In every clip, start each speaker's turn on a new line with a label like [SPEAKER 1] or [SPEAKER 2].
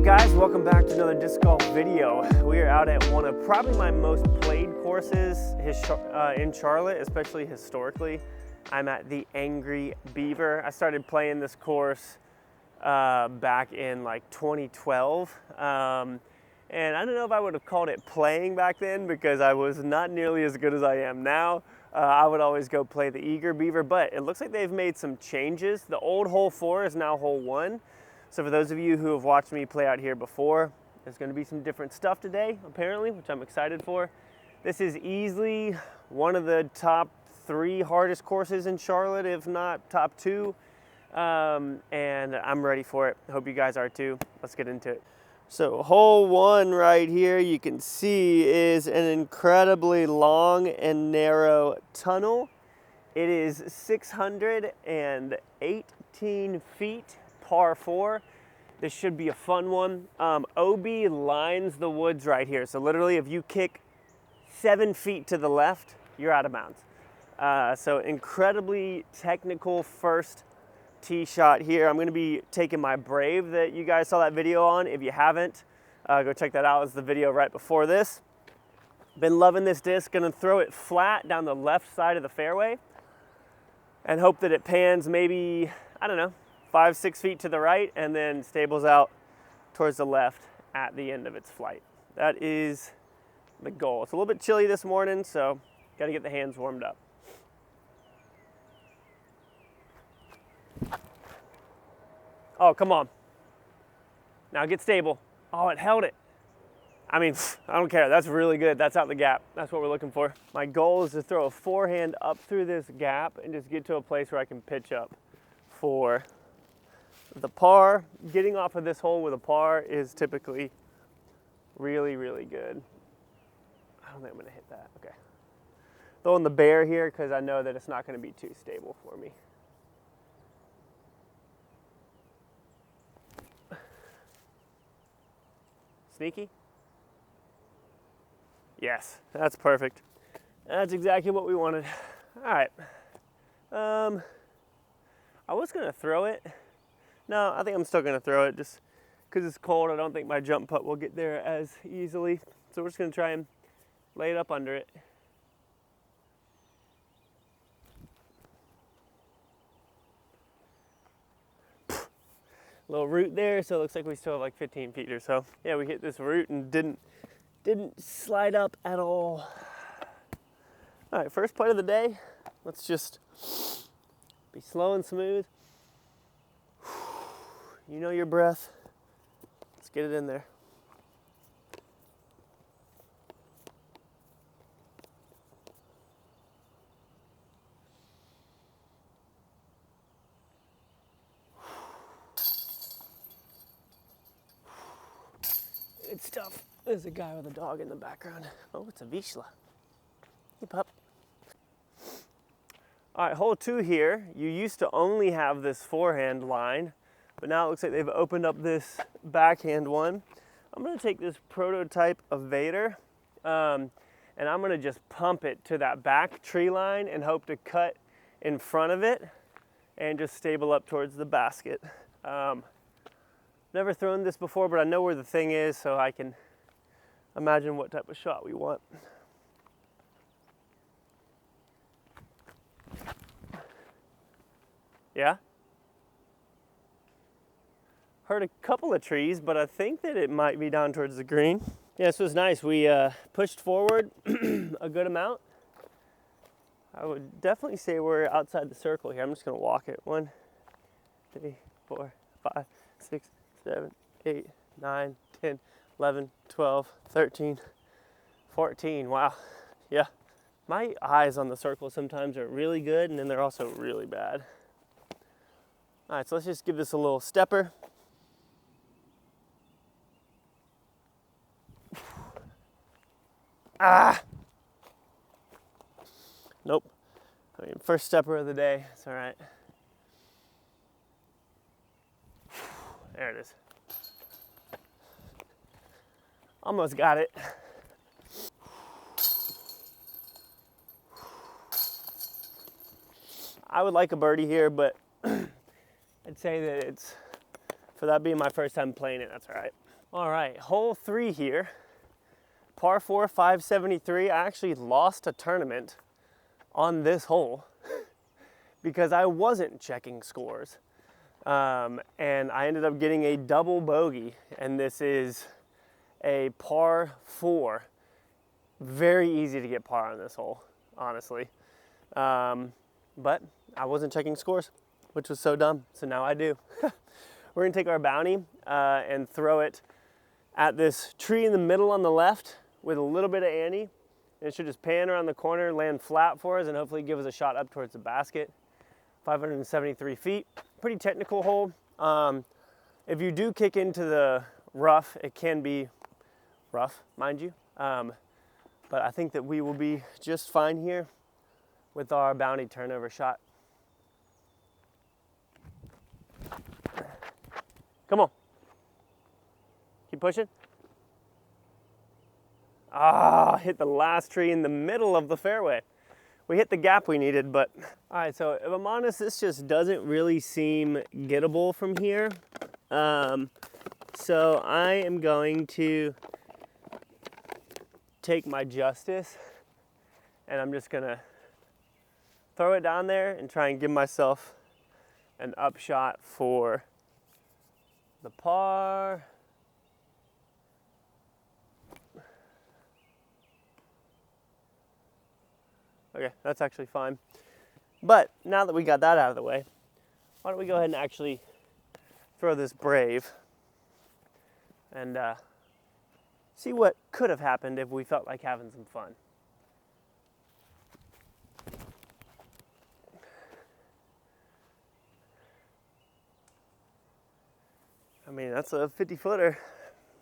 [SPEAKER 1] Guys, welcome back to another disc golf video. We are out at one of probably my most played courses in Charlotte, especially historically. I'm at the Angry Beaver. I started playing this course back in like 2012. And I don't know if I would have called it playing back then because I was not nearly as good as I am now. I would always go play the Angry Beaver, but it looks like they've made some changes. The old hole 4 is now hole 1. So for those of you who have watched me play out here before, there's going to be some different stuff today, apparently, which I'm excited for. This is easily one of the top 3 hardest courses in Charlotte, if not top 2. And I'm ready for it. I hope you guys are too. Let's get into it. So hole 1 right here, you can see, is an incredibly long and narrow tunnel. It is 618 feet. Par 4. This should be a fun one. OB lines the woods right here. So literally if you kick 7 feet to the left, you're out of bounds. So incredibly technical first tee shot here. I'm going to be taking my Brave that you guys saw that video on. If you haven't, go check that out. It's the video right before this. Been loving this disc. Going to throw it flat down the left side of the fairway and hope that it pans maybe, I don't know, 5-6 feet to the right and then stables out towards the left at the end of its flight. That is the goal. It's a little bit chilly this morning, so got to get the hands warmed up. Oh, come on. Now get stable. Oh, it held it. I mean, I don't care. That's really good. That's out the gap. That's what we're looking for. My goal is to throw a forehand up through this gap and just get to a place where I can pitch up for the par. Getting off of this hole with a par is typically really, really good. I don't think I'm going to hit that. Okay. Throwing the bear here because I know that it's not going to be too stable for me. Sneaky? Yes, that's perfect. That's exactly what we wanted. All right. I was going to throw it. No, I think I'm still going to throw it just because it's cold. I don't think my jump putt will get there as easily. So we're just going to try and lay it up under it. Little root there, so it looks like we still have like 15 feet or so. Yeah, we hit this root and didn't slide up at all. All right, first putt of the day. Let's just be slow and smooth. You know your breath. Let's get it in there. It's tough. There's a guy with a dog in the background. Oh, it's a Vizsla. Hey, pup. All right, hole 2 here. You used to only have this forehand line, but now it looks like they've opened up this backhand one. I'm gonna take this prototype of Vader and I'm gonna just pump it to that back tree line and hope to cut in front of it and just stable up towards the basket. Never thrown this before, but I know where the thing is, so I can imagine what type of shot we want. Yeah? Heard a couple of trees, but I think that it might be down towards the green. Yeah, this was nice. We pushed forward a good amount. I would definitely say we're outside the circle here. I'm just gonna walk it. 1, 3, 4, 5, 6, 7, 8, 9, 10, 11, 12, 13, 14. Wow. Yeah. My eyes on the circle sometimes are really good and then they're also really bad. All right, so let's just give this a little stepper. Ah! Nope. I mean, first stepper of the day. It's all right. There it is. Almost got it. I would like a birdie here, but I'd say that it's, for that being my first time playing it, that's all right. All right, hole 3 here, par 4, 573. I actually lost a tournament on this hole because I wasn't checking scores. And I ended up getting a double bogey, and this is a par 4. Very easy to get par on this hole, honestly. But I wasn't checking scores, which was so dumb, so now I do. We're gonna take our bounty and throw it at this tree in the middle on the left with a little bit of ante. And it should just pan around the corner, land flat for us, and hopefully give us a shot up towards the basket. 573 feet, pretty technical hole. If you do kick into the rough, it can be rough, mind you. But I think that we will be just fine here with our bounty turnover shot. Come on. Keep pushing. Ah, hit the last tree in the middle of the fairway. We hit the gap we needed, but all right, so if I'm honest, this just doesn't really seem gettable from here. So I am going to take my justice and I'm just gonna throw it down there and try and give myself an upshot for the par. Okay, that's actually fine. But now that we got that out of the way, why don't we go ahead and actually throw this brave and see what could have happened if we felt like having some fun. I mean, that's a 50-footer.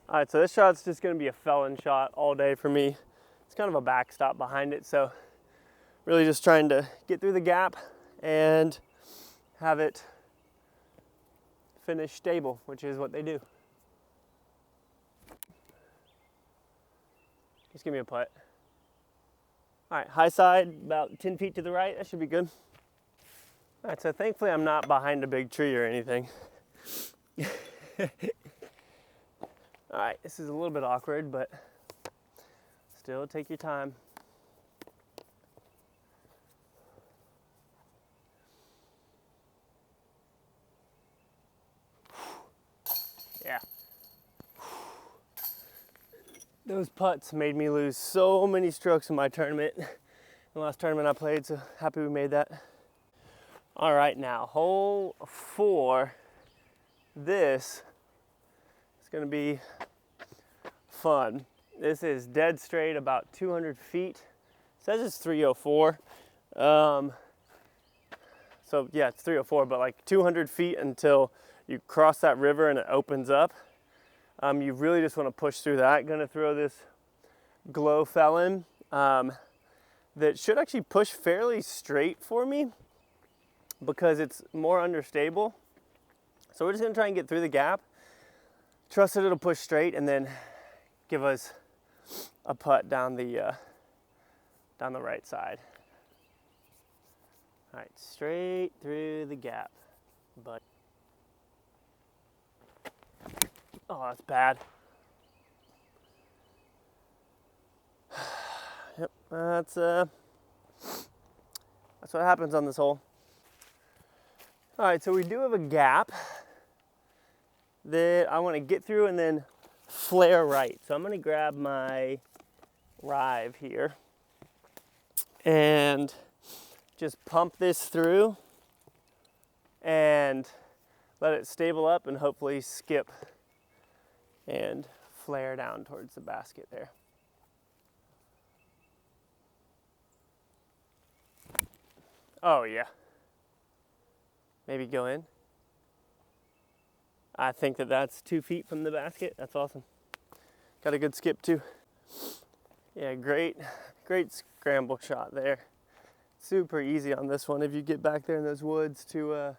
[SPEAKER 1] All right, so this shot's just gonna be a felon shot all day for me. It's kind of a backstop behind it, so really just trying to get through the gap and have it finish stable, which is what they do. Just give me a putt. All right, high side, about 10 feet to the right. That should be good. All right, so thankfully I'm not behind a big tree or anything. All right, this is a little bit awkward, but still take your time. Yeah. Those putts made me lose so many strokes in my tournament. The last tournament I played, so happy we made that. All right, now hole 4. This is gonna be fun. This is dead straight, about 200 feet. It says it's 304. So yeah, it's 304, but like 200 feet until you cross that river and it opens up. You really just want to push through that. Gonna throw this glow felon that should actually push fairly straight for me because it's more understable. So we're just gonna try and get through the gap, trust that it'll push straight, and then give us a putt down the right side. All right, straight through the gap, but oh, that's bad. Yep, that's what happens on this hole. All right, so we do have a gap that I want to get through and then flare right. So I'm going to grab my rive here and just pump this through and let it stable up and hopefully skip and flare down towards the basket there. Oh yeah. Maybe go in. I think that that's 2 feet from the basket. That's awesome. Got a good skip too. Yeah, great scramble shot there. Super easy on this one if you get back there in those woods to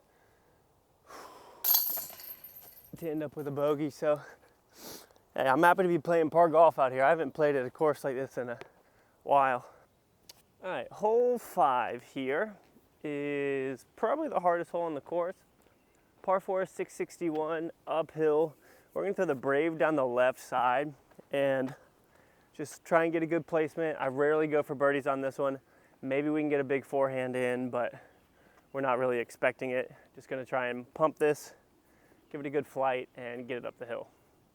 [SPEAKER 1] end up with a bogey. So hey, I'm happy to be playing par golf out here. I haven't played at a course like this in a while. All right, hole 5 here is probably the hardest hole on the course. Par 4, 661, uphill We're gonna throw the Brave down the left side and just try and get a good placement. I rarely go for birdies on this one. Maybe we can get a big forehand in, but we're not really expecting it. Just gonna try and pump this, give it a good flight, and get it up the hill.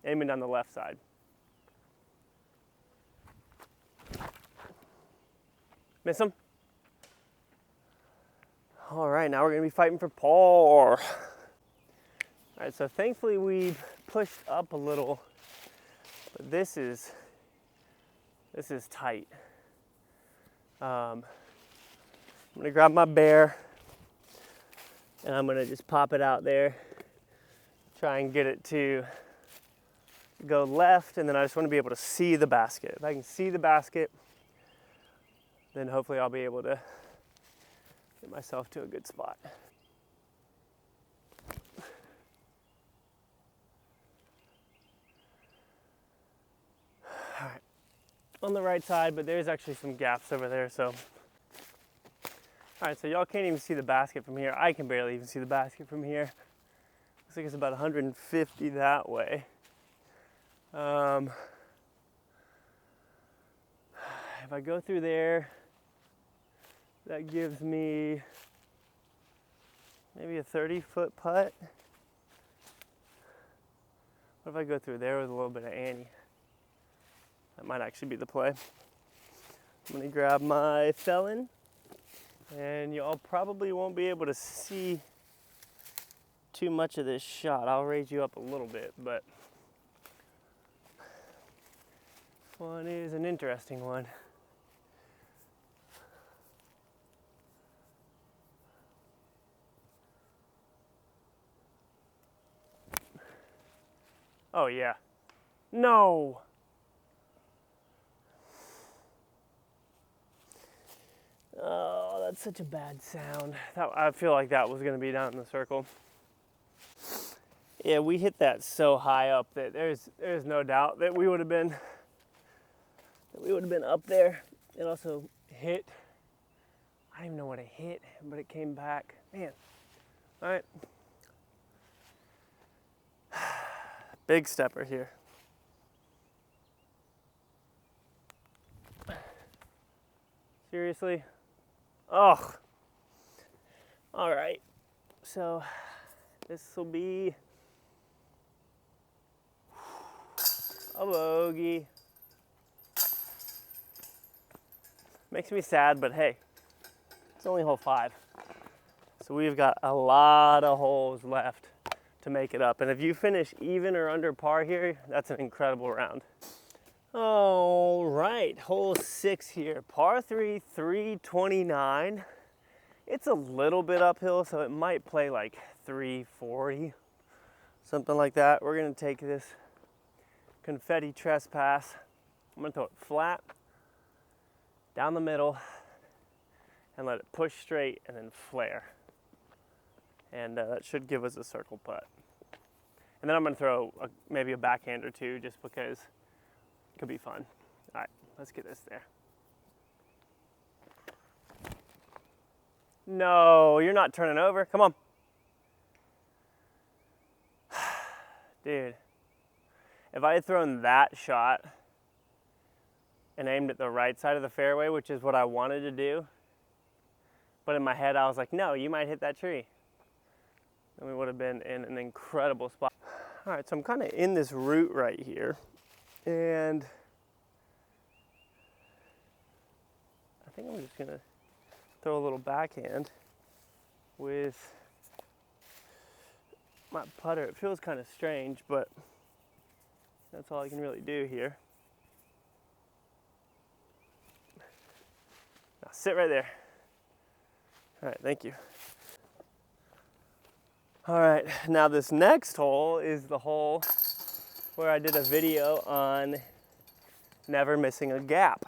[SPEAKER 1] Aiming down the left side. Miss him? All right, now we're gonna be fighting for par. All right, so thankfully we've pushed up a little, but this is tight. I'm gonna grab my bear and I'm gonna just pop it out there, try and get it to go left, and then I just wanna be able to see the basket. If I can see the basket, then hopefully I'll be able to get myself to a good spot. All right, on the right side, but there's actually some gaps over there, so. All right, so y'all can't even see the basket from here. I can barely even see the basket from here. Looks like it's about 150 that way. If I go through there, that gives me maybe a 30-foot putt. What if I go through there with a little bit of Annie? That might actually be the play. I'm gonna grab my felon, and y'all probably won't be able to see too much of this shot. I'll raise you up a little bit, but this one is an interesting one. Oh yeah. No. Oh, that's such a bad sound. I feel like that was gonna be down in the circle. Yeah, we hit that so high up that there's no doubt that we would have been up there. It also hit. I don't even know what it hit, but it came back. Man. All right. Big stepper here. Seriously? Ugh. All right. So this will be a bogey. Makes me sad, but hey, it's only hole 5. So we've got a lot of holes left to make it up. And if you finish even or under par here, that's an incredible round. All right, hole 6 here, par 3, 329. It's a little bit uphill, so it might play like 340, something like that. We're gonna take this confetti trespass. I'm gonna throw it flat, down the middle, and let it push straight and then flare. And that should give us a circle putt. And then I'm gonna throw maybe a backhand or two just because it could be fun. All right, let's get this there. No, you're not turning over, come on. Dude, if I had thrown that shot and aimed at the right side of the fairway, which is what I wanted to do, but in my head I was like, no, you might hit that tree. And we would have been in an incredible spot. All right, so I'm kind of in this route right here, and I think I'm just gonna throw a little backhand with my putter. It feels kind of strange, but that's all I can really do here. Now sit right there. All right, thank you. All right, now this next hole is the hole where I did a video on never missing a gap.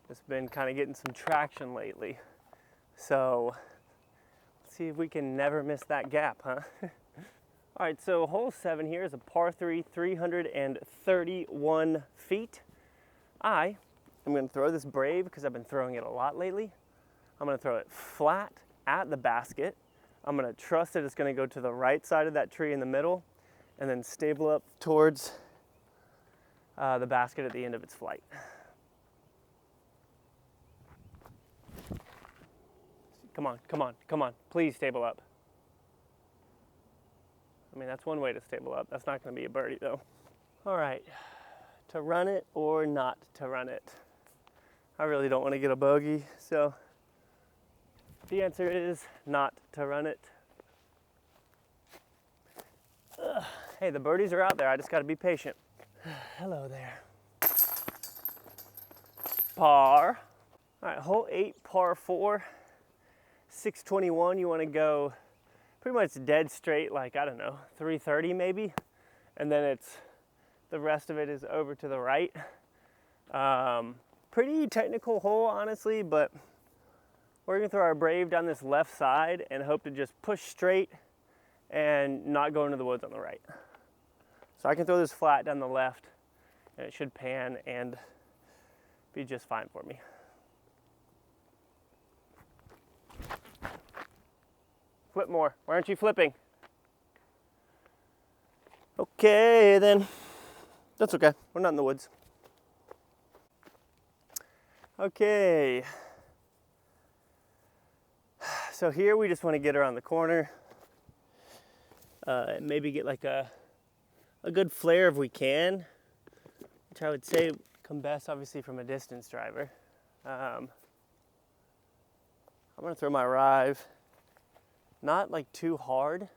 [SPEAKER 1] It's been kind of getting some traction lately. So let's see if we can never miss that gap, huh? All right, so hole 7 here is a par 3, 331 feet. I am gonna throw this Brave because I've been throwing it a lot lately. I'm gonna throw it flat at the basket. I'm gonna trust that it's gonna go to the right side of that tree in the middle, and then stable up towards the basket at the end of its flight. Come on, come on, come on. Please stable up. I mean, that's one way to stable up. That's not going to be a birdie, though. All right, to run it or not to run it? I really don't want to get a bogey, so the answer is not to run it. Ugh. Hey, the birdies are out there. I just got to be patient. Hello there. Par. All right, hole 8, par 4, 621. You want to go pretty much dead straight, like, I don't know, 330 maybe. And then the rest of it is over to the right. Pretty technical hole, honestly, but we're gonna throw our Brave down this left side and hope to just push straight and not go into the woods on the right. So I can throw this flat down the left and it should pan and be just fine for me. Flip more. Why aren't you flipping? Okay, then. That's okay. We're not in the woods. Okay. So here we just want to get around the corner. And maybe get like a good flare if we can, which I would say come best obviously from a distance driver. I'm gonna throw my Rive, not like too hard,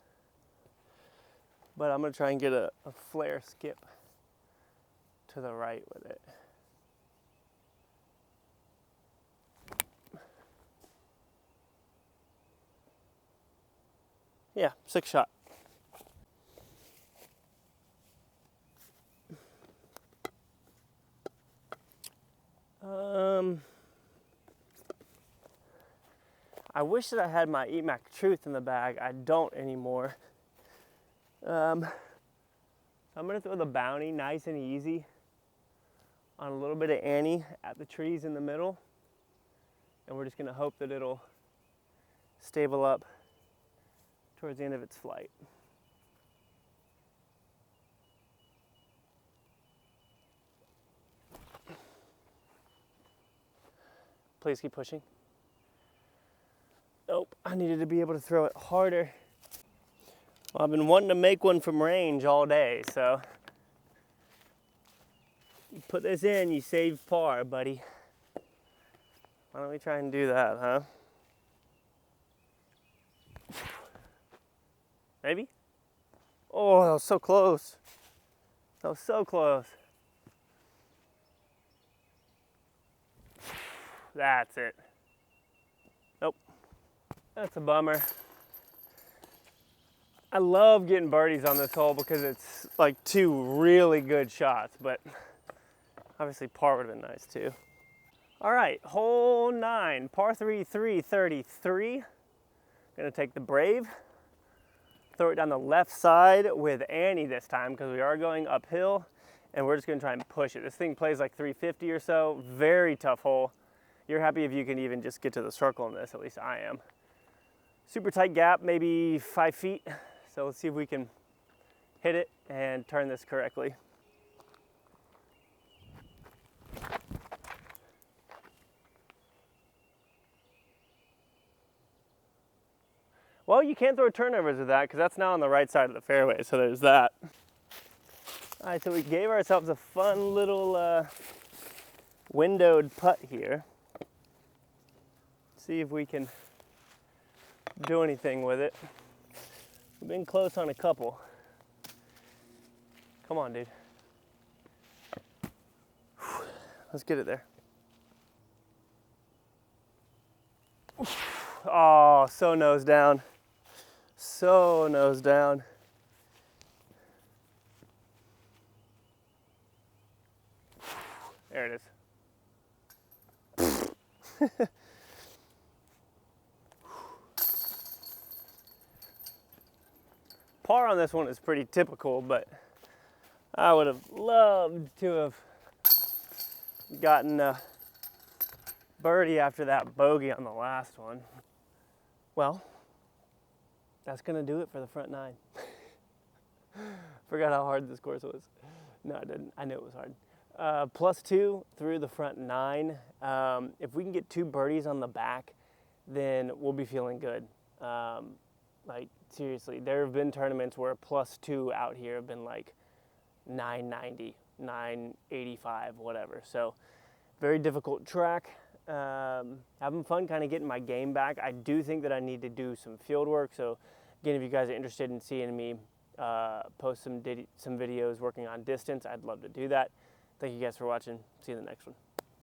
[SPEAKER 1] but I'm gonna try and get a flare skip to the right with it. Yeah, 6 shot. I wish that I had my EMAC Truth in the bag. I don't anymore. I'm gonna throw the Bounty nice and easy on a little bit of Annie at the trees in the middle. And we're just gonna hope that it'll stable up towards the end of its flight. Please keep pushing. Nope, I needed to be able to throw it harder. Well, I've been wanting to make one from range all day, so you put this in, you save par, buddy. Why don't we try and do that, huh? Maybe? Oh, that was so close. That was so close. That's it. Nope. That's a bummer. I love getting birdies on this hole because it's like 2 really good shots, but obviously par would have been nice too. All right, hole 9, par 3, 333. Gonna take the Brave, throw it down the left side with Annie this time because we are going uphill and we're just gonna try and push it. This thing plays like 350 or so, very tough hole. You're happy if you can even just get to the circle in this, at least I am. Super tight gap, maybe 5 feet. So let's see if we can hit it and turn this correctly. Well, you can't throw turnovers with that because that's now on the right side of the fairway, so there's that. All right, so we gave ourselves a fun little windowed putt here. See if we can do anything with it. We've been close on a couple. Come on, dude. Let's get it there. Oh, so nose down. So nose down. There it is. Par on this one is pretty typical, but I would have loved to have gotten a birdie after that bogey on the last one. Well, that's gonna do it for the front 9. Forgot how hard this course was. No, I didn't. I knew it was hard. +2 through the front 9. If we can get 2 birdies on the back, then we'll be feeling good. Like, seriously, there have been tournaments where +2 out here have been like 990, 985, whatever. So, very difficult track. Having fun kind of getting my game back. I do think that I need to do some field work. So, again, if you guys are interested in seeing me post some videos working on distance, I'd love to do that. Thank you guys for watching. See you in the next one.